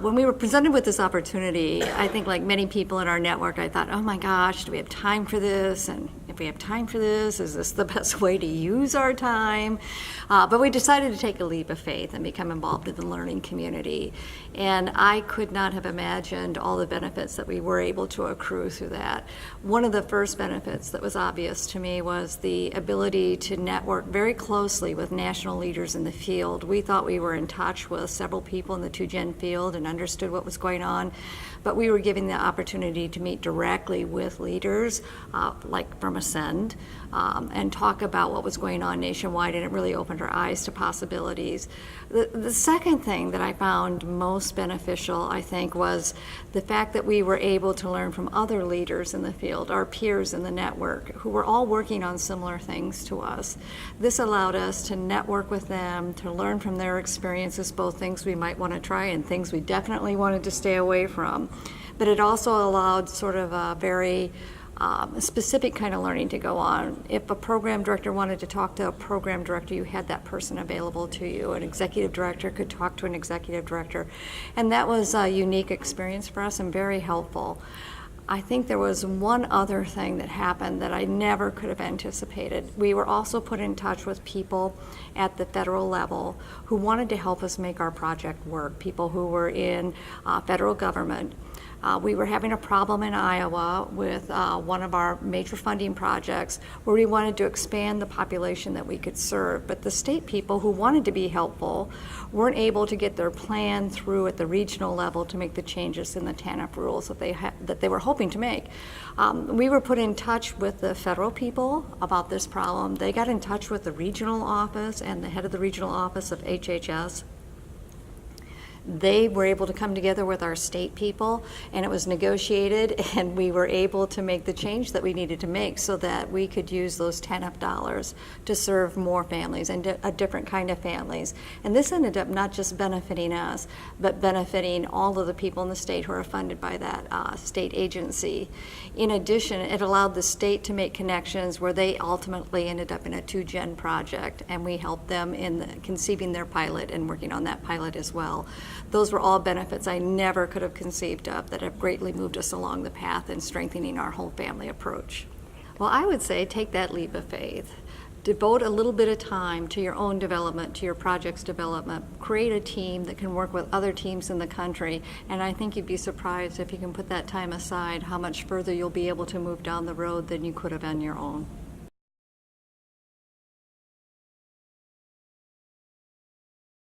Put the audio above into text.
When we were presented with this opportunity, I think like many people in our network, I thought, oh my gosh, do we have time for this? And if we have time for this, is this the best way to use our time? But we decided to take a leap of faith and become involved in the learning community. And I could not have imagined all the benefits that we were able to accrue through that. One of the first benefits that was obvious to me was the ability to network very closely with national leaders in the field. We thought we were in touch with several people in the 2Gen field and understood what was going on, but we were given the opportunity to meet directly with leaders like from Ascend and talk about what was going on nationwide, and it really opened our eyes to possibilities. The second thing that I found most beneficial, I think, was the fact that we were able to learn from other leaders in the field, our peers in the network, who were all working on similar things to us. This allowed us to network with them, to learn from their experiences, both things we might want to try and things we definitely wanted to stay away from. But it also allowed sort of a very specific kind of learning to go on. If a program director wanted to talk to a program director, you had that person available to you. An executive director could talk to an executive director. And that was a unique experience for us and very helpful. I think there was one other thing that happened that I never could have anticipated. We were also put in touch with people at the federal level who wanted to help us make our project work, people who were in federal government. We were having a problem in Iowa with one of our major funding projects where we wanted to expand the population that we could serve, but the state people who wanted to be helpful weren't able to get their plan through at the regional level to make the changes in the TANF rules that they were hoping to make. We were put in touch with the federal people about this problem. They got in touch with the regional office and the head of the regional office of HHS. They were able to come together with our state people, and it was negotiated, and we were able to make the change that we needed to make so that we could use those TANF dollars to serve more families and a different kind of families. And this ended up not just benefiting us, but benefiting all of the people in the state who are funded by that state agency. In addition, it allowed the state to make connections where they ultimately ended up in a 2Gen project, and we helped them in conceiving their pilot and working on that pilot as well. Those were all benefits I never could have conceived of that have greatly moved us along the path in strengthening our whole family approach. Well, I would say take that leap of faith. Devote a little bit of time to your own development, to your project's development. Create a team that can work with other teams in the country, and I think you'd be surprised if you can put that time aside how much further you'll be able to move down the road than you could have on your own.